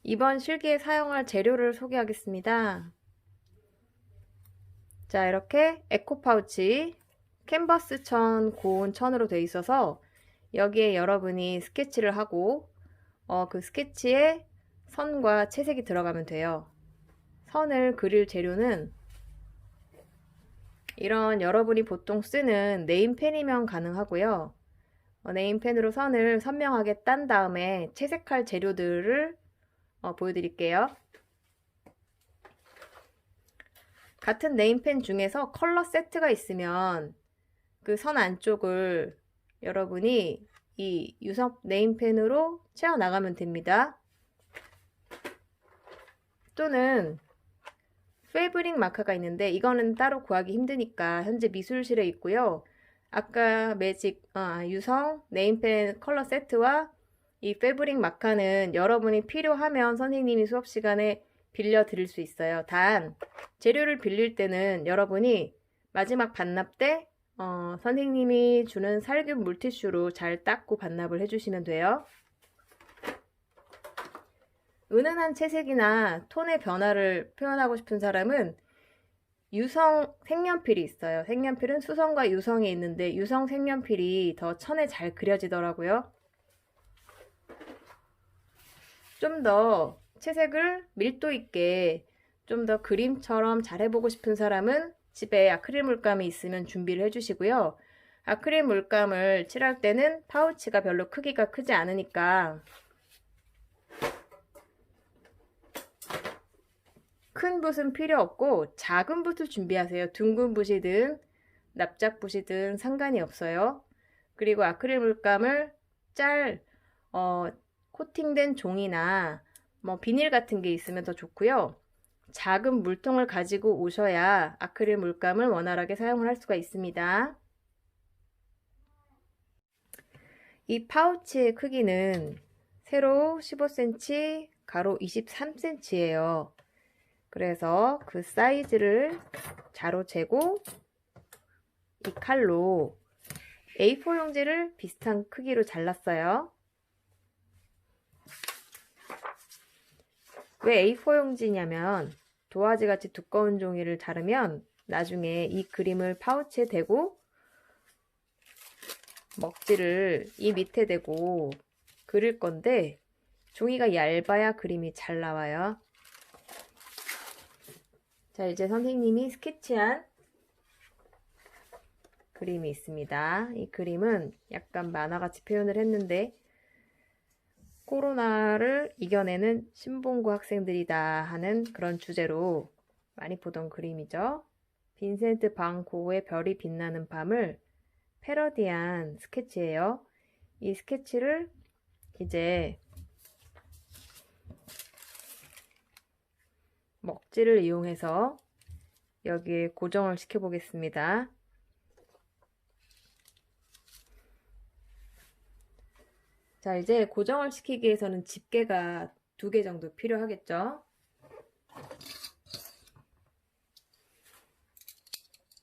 이번 실기에 사용할 재료를 소개하겠습니다. 자, 이렇게 에코 파우치 캔버스 천 고온 천으로 되어 있어서 여기에 여러분이 스케치를 하고 그 스케치에 선과 채색이 들어가면 돼요. 선을 그릴 재료는 이런 여러분이 보통 쓰는 네임펜이면 가능하고요. 네임펜으로 선을 선명하게 딴 다음에 채색할 재료들을 보여드릴게요. 같은 네임펜 중에서 컬러 세트가 있으면 그 선 안쪽을 여러분이 이 유성 네임펜으로 채워 나가면 됩니다. 또는 패브릭 마커가 있는데 이거는 따로 구하기 힘드니까 현재 미술실에 있고요. 아까 매직 유성 네임펜 컬러 세트와 이 패브릭 마커는 여러분이 필요하면 선생님이 수업 시간에 빌려 드릴 수 있어요. 단 재료를 빌릴 때는 여러분이 마지막 반납 때 선생님이 주는 살균 물티슈로 잘 닦고 반납을 해주시면 돼요. 은은한 채색이나 톤의 변화를 표현하고 싶은 사람은 유성 색연필이 있어요. 색연필은 수성과 유성이 있는데 유성 색연필이 더 천에 잘 그려지더라고요. 좀 더 채색을 밀도 있게 좀 더 그림처럼 잘 해보고 싶은 사람은 집에 아크릴 물감이 있으면 준비를 해주시고요. 아크릴 물감을 칠할 때는 파우치가 별로 크기가 크지 않으니까 큰 붓은 필요 없고 작은 붓을 준비하세요. 둥근 붓이든 납작 붓이든 상관이 없어요. 그리고 아크릴 물감을 코팅된 종이나 비닐 같은 게 있으면 더 좋고요. 작은 물통을 가지고 오셔야 아크릴 물감을 원활하게 사용을 할 수가 있습니다. 이 파우치의 크기는 세로 15cm, 가로 23cm예요. 그래서 그 사이즈를 자로 재고 이 칼로 A4 용지를 비슷한 크기로 잘랐어요. 왜 A4 용지냐면 도화지 같이 두꺼운 종이를 자르면 나중에 이 그림을 파우치에 대고 먹지를 이 밑에 대고 그릴 건데 종이가 얇아야 그림이 잘 나와요. 자, 이제 선생님이 스케치한 그림이 있습니다. 이 그림은 약간 만화같이 표현을 했는데 코로나를 이겨내는 신봉고 학생들이다 하는 그런 주제로 많이 보던 그림이죠. 빈센트 반 고흐의 별이 빛나는 밤을 패러디한 스케치예요. 이 스케치를 이제 먹지를 이용해서 여기에 고정을 시켜 보겠습니다. 자, 이제 고정을 시키기 위해서는 집게가 2개 정도 필요하겠죠.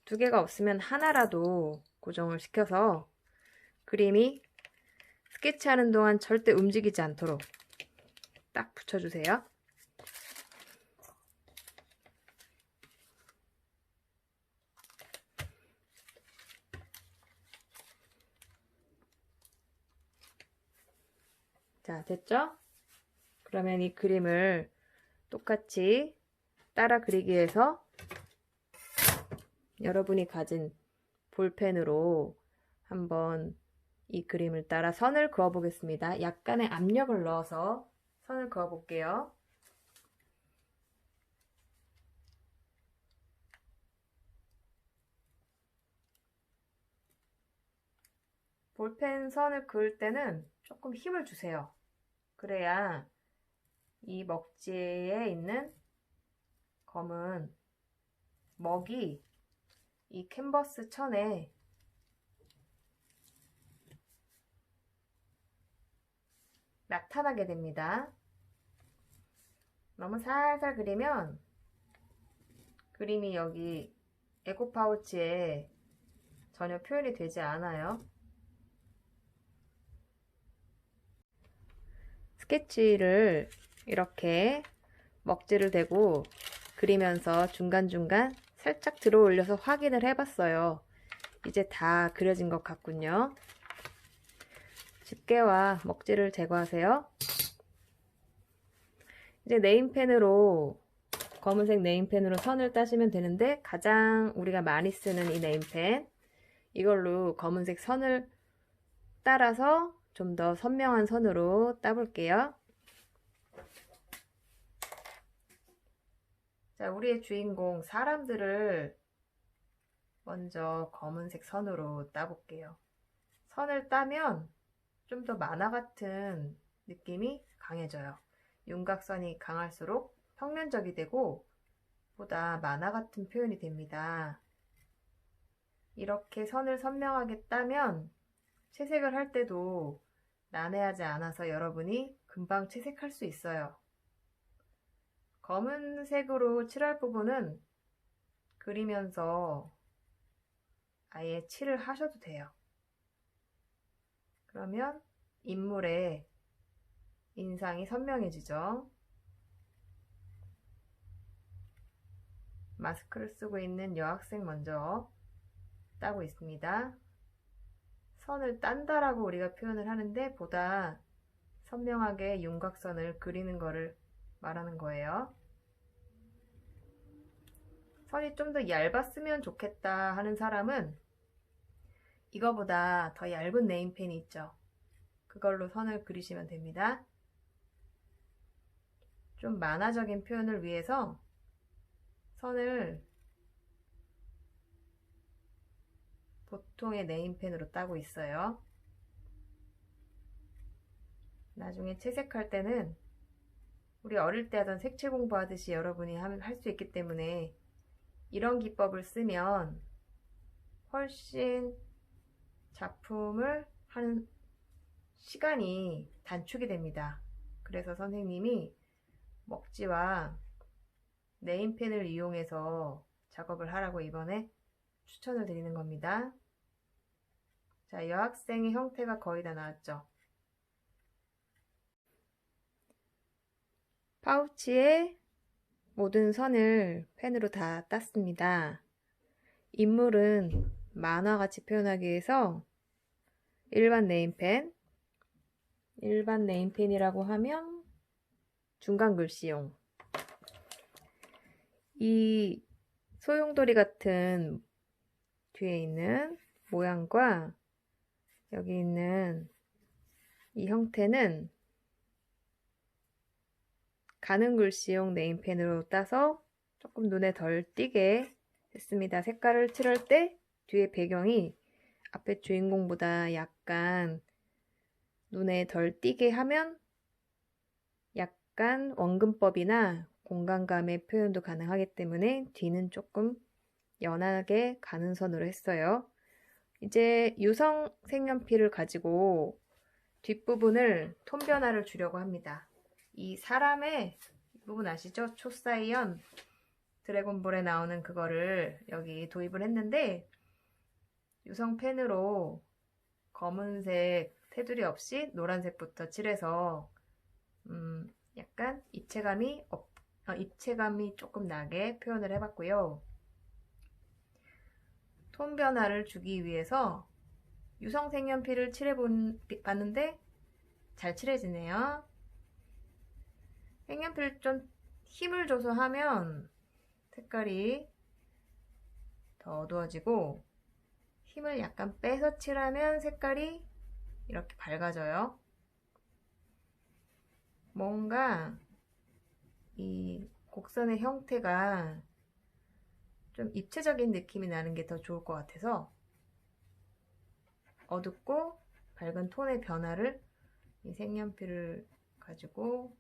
2개가 없으면 하나라도 고정을 시켜서 그림이 스케치하는 동안 절대 움직이지 않도록 딱 붙여주세요. 자, 됐죠? 그러면 이 그림을 똑같이 따라 그리기 위해서 여러분이 가진 볼펜으로 한번 이 그림을 따라 선을 그어 보겠습니다. 약간의 압력을 넣어서 선을 그어 볼게요. 볼펜 선을 그을 때는 조금 힘을 주세요. 그래야 이 먹지에 있는 검은 먹이 이 캔버스 천에 나타나게 됩니다. 너무 살살 그리면 그림이 여기 에코 파우치에 전혀 표현이 되지 않아요. 스케치를 이렇게 먹지를 대고 그리면서 중간중간 살짝 들어 올려서 확인을 해봤어요. 이제 다 그려진 것 같군요. 집게와 먹지를 제거하세요. 이제 네임펜으로, 검은색 네임펜으로 선을 따시면 되는데, 가장 우리가 많이 쓰는 이 네임펜, 이걸로 검은색 선을 따라서 좀 더 선명한 선으로 따볼게요. 자, 우리의 주인공 사람들을 먼저 검은색 선으로 따볼게요. 선을 따면 좀 더 만화 같은 느낌이 강해져요. 윤곽선이 강할수록 평면적이 되고 보다 만화 같은 표현이 됩니다. 이렇게 선을 선명하게 따면 채색을 할 때도 난해하지 않아서 여러분이 금방 채색할 수 있어요. 검은색으로 칠할 부분은 그리면서 아예 칠을 하셔도 돼요. 그러면 인물의 인상이 선명해지죠. 마스크를 쓰고 있는 여학생 먼저 따고 있습니다. 선을 딴다라고 우리가 표현을 하는데 보다 선명하게 윤곽선을 그리는 거를 말하는 거예요. 선이 좀 더 얇았으면 좋겠다 하는 사람은 이거보다 더 얇은 네임펜이 있죠. 그걸로 선을 그리시면 됩니다. 좀 만화적인 표현을 위해서 선을 보통의 네임펜으로 따고 있어요. 나중에 채색할 때는 우리 어릴 때 하던 색칠 공부하듯이 여러분이 할 수 있기 때문에 이런 기법을 쓰면 훨씬 작품을 하는 시간이 단축이 됩니다. 그래서 선생님이 먹지와 네임펜을 이용해서 작업을 하라고 이번에 추천을 드리는 겁니다. 자, 여학생의 형태가 거의 다 나왔죠. 파우치에 모든 선을 펜으로 다 땄습니다. 인물은 만화같이 표현하기 위해서 일반 네임펜이라고 하면 중간 글씨용, 이 소용돌이 같은 뒤에 있는 모양과 여기 있는 이 형태는 가는 글씨용 네임펜으로 따서 조금 눈에 덜 띄게 했습니다. 색깔을 칠할 때 뒤에 배경이 앞에 주인공보다 약간 눈에 덜 띄게 하면 약간 원근법이나 공간감의 표현도 가능하기 때문에 뒤는 조금 연하게 가는 선으로 했어요. 이제 유성 색연필을 가지고 뒷부분을 톤 변화를 주려고 합니다. 이 사람의 부분 아시죠? 초사이언 드래곤볼에 나오는 그거를 여기 도입을 했는데 유성 펜으로 검은색 테두리 없이 노란색부터 칠해서 약간 입체감이 조금 나게 표현을 해봤고요. 톤 변화를 주기 위해서 유성 색연필을 칠해봤는데 잘 칠해지네요. 색연필 좀 힘을 줘서 하면 색깔이 더 어두워지고 힘을 약간 빼서 칠하면 색깔이 이렇게 밝아져요. 뭔가 이 곡선의 형태가 좀 입체적인 느낌이 나는 게 더 좋을 것 같아서 어둡고 밝은 톤의 변화를 이 색연필을 가지고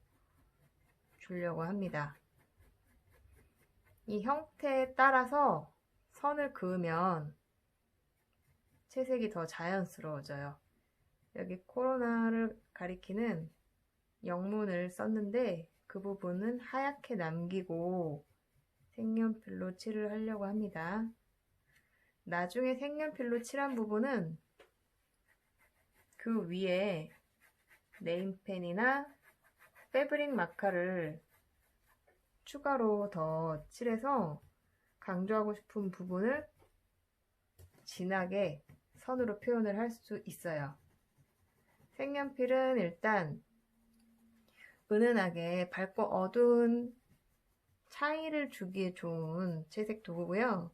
주려고 합니다. 이 형태에 따라서 선을 그으면 채색이 더 자연스러워져요. 여기 코로나를 가리키는 영문을 썼는데 그 부분은 하얗게 남기고 색연필로 칠을 하려고 합니다. 나중에 색연필로 칠한 부분은 그 위에 네임펜이나 패브릭 마카를 추가로 더 칠해서 강조하고 싶은 부분을 진하게 선으로 표현을 할 수 있어요. 색연필은 일단 은은하게 밝고 어두운 차이를 주기에 좋은 채색 도구고요.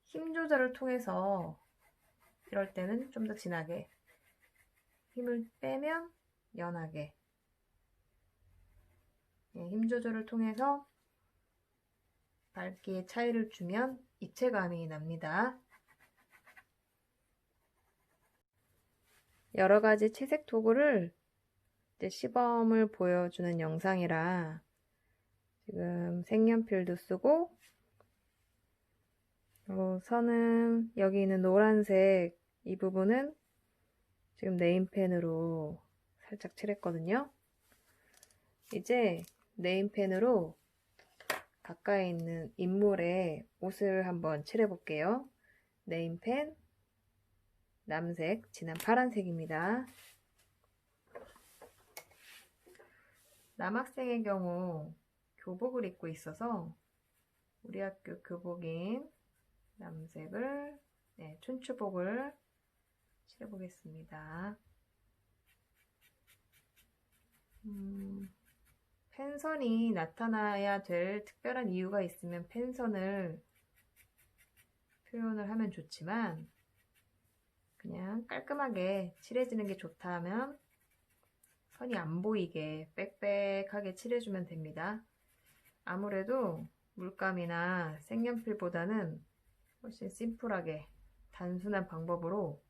힘 조절을 통해서 이럴 때는 좀 더 진하게, 힘을 빼면 연하게, 힘 조절을 통해서 밝기의 차이를 주면 입체감이 납니다. 여러 가지 채색 도구를 이제 시범을 보여주는 영상이라 지금 색연필도 쓰고, 선은 여기 있는 노란색 이 부분은 지금 네임펜으로 살짝 칠했거든요. 이제 네임펜으로 가까이 있는 인물의 옷을 한번 칠해볼게요. 네임펜, 남색, 진한 파란색입니다. 남학생의 경우 교복을 입고 있어서 우리 학교 교복인 남색을, 춘추복을 칠해보겠습니다. 펜선이 나타나야 될 특별한 이유가 있으면 펜선을 표현을 하면 좋지만 그냥 깔끔하게 칠해지는 게 좋다 하면 선이 안 보이게 빽빽하게 칠해주면 됩니다. 아무래도 물감이나 색연필보다는 훨씬 심플하게 단순한 방법으로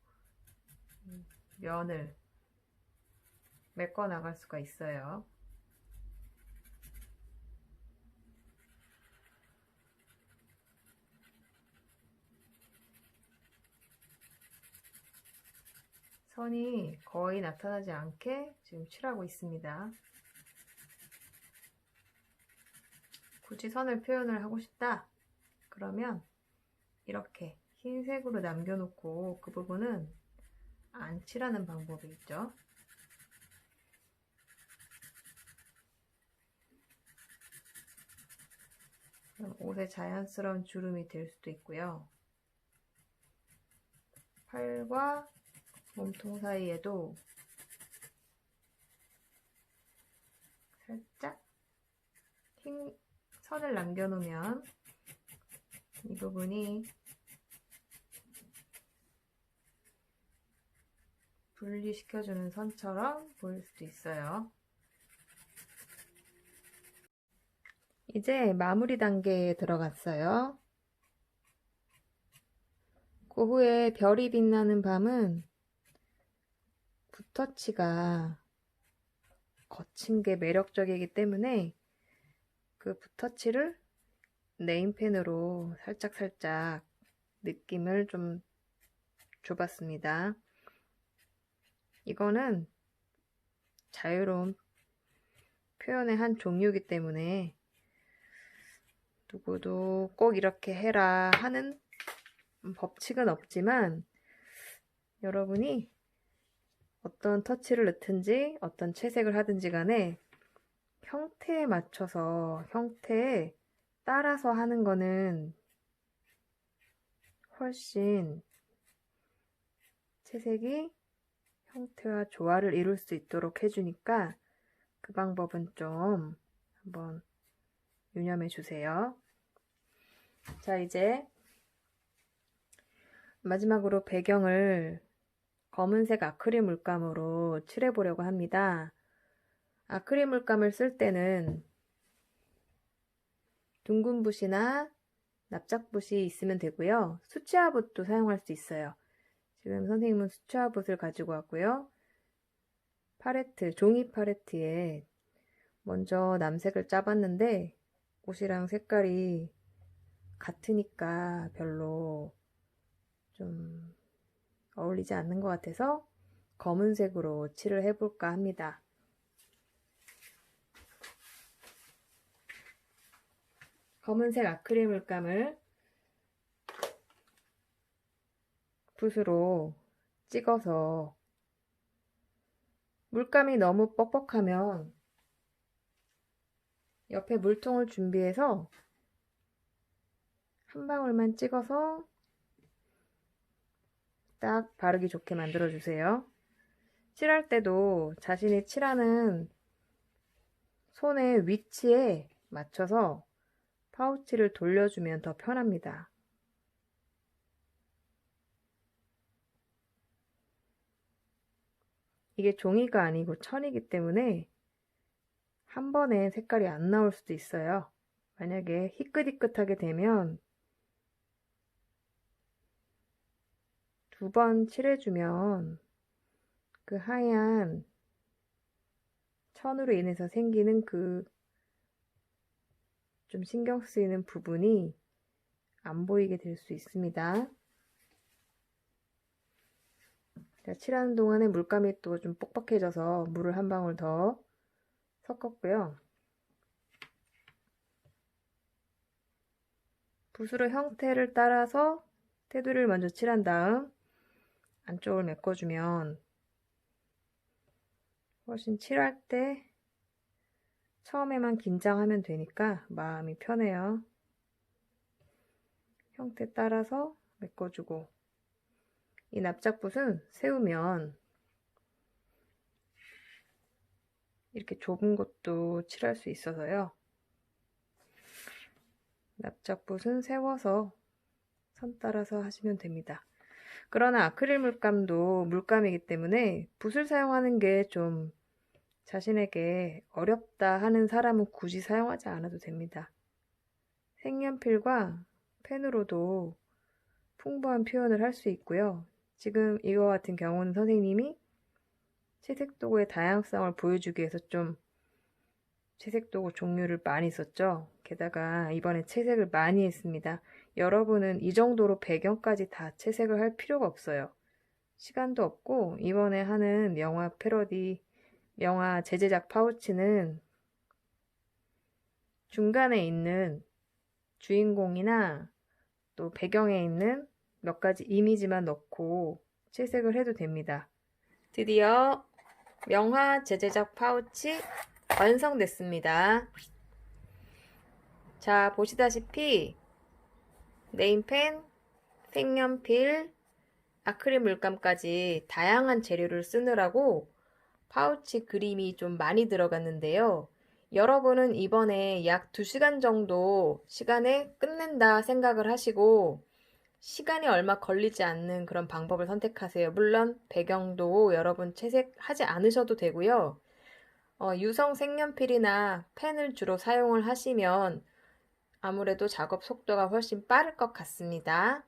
면을 메꿔 나갈 수가 있어요. 선이 거의 나타나지 않게 지금 칠하고 있습니다. 굳이 선을 표현을 하고 싶다 그러면 이렇게 흰색으로 남겨놓고 그 부분은 안 칠하는 방법이 있죠. 옷에 자연스러운 주름이 될 수도 있고요. 팔과 몸통 사이에도 살짝 흰 선을 남겨놓으면 이 부분이 분리시켜주는 선처럼 보일 수도 있어요. 이제 마무리 단계에 들어갔어요. 그 후에 별이 빛나는 밤은 붓터치가 거친 게 매력적이기 때문에 그 붓터치를 네임펜으로 살짝살짝 느낌을 좀 줘봤습니다. 이거는 자유로운 표현의 한 종류이기 때문에 누구도 꼭 이렇게 해라 하는 법칙은 없지만 여러분이 어떤 터치를 넣든지 어떤 채색을 하든지 간에 형태에 맞춰서 형태에 따라서 하는 거는 훨씬 채색이 형태와 조화를 이룰 수 있도록 해주니까 그 방법은 좀 한번 유념해 주세요. 자, 이제 마지막으로 배경을 검은색 아크릴 물감으로 칠해 보려고 합니다. 아크릴 물감을 쓸 때는 둥근 붓이나 납작붓이 있으면 되고요. 수채화붓도 사용할 수 있어요. 지금 선생님은 수채화붓을 가지고 왔고요. 팔레트, 종이 팔레트에 먼저 남색을 짜봤는데 옷이랑 색깔이 같으니까 별로 좀 어울리지 않는 것 같아서 검은색으로 칠을 해볼까 합니다. 검은색 아크릴 물감을 붓으로 찍어서 물감이 너무 뻑뻑하면 옆에 물통을 준비해서 한 방울만 찍어서 딱 바르기 좋게 만들어 주세요. 칠할 때도 자신이 칠하는 손의 위치에 맞춰서 파우치를 돌려주면 더 편합니다. 이게 종이가 아니고 천이기 때문에 한 번에 색깔이 안 나올 수도 있어요. 만약에 희끗희끗하게 되면 두 번 칠해주면 그 하얀 천으로 인해서 생기는 그 좀 신경 쓰이는 부분이 안 보이게 될 수 있습니다. 자, 칠하는 동안에 물감이 또 좀 뻑뻑해져서 물을 한 방울 더 섞었고요. 붓으로 형태를 따라서 테두리를 먼저 칠한 다음 안쪽을 메꿔주면 훨씬 칠할 때 처음에만 긴장하면 되니까 마음이 편해요. 형태 따라서 메꿔주고, 이 납작붓은 세우면 이렇게 좁은 곳도 칠할 수 있어서요. 납작붓은 세워서 선 따라서 하시면 됩니다. 그러나 아크릴 물감도 물감이기 때문에 붓을 사용하는 게 좀 자신에게 어렵다 하는 사람은 굳이 사용하지 않아도 됩니다. 색연필과 펜으로도 풍부한 표현을 할 수 있고요. 지금 이거 같은 경우는 선생님이 채색 도구의 다양성을 보여주기 위해서 좀 채색 도구 종류를 많이 썼죠. 게다가 이번에 채색을 많이 했습니다. 여러분은 이 정도로 배경까지 다 채색을 할 필요가 없어요. 시간도 없고 이번에 하는 영화 패러디, 영화 재제작 파우치는 중간에 있는 주인공이나 또 배경에 있는 몇 가지 이미지만 넣고 채색을 해도 됩니다. 드디어 명화 재제작 파우치 완성됐습니다. 자, 보시다시피 네임펜, 색연필, 아크릴 물감까지 다양한 재료를 쓰느라고 파우치 그림이 좀 많이 들어갔는데요. 여러분은 이번에 약 2시간 정도 시간에 끝낸다 생각을 하시고 시간이 얼마 걸리지 않는 그런 방법을 선택하세요. 물론 배경도 여러분 채색하지 않으셔도 되고요. 유성 색연필이나 펜을 주로 사용을 하시면 아무래도 작업 속도가 훨씬 빠를 것 같습니다.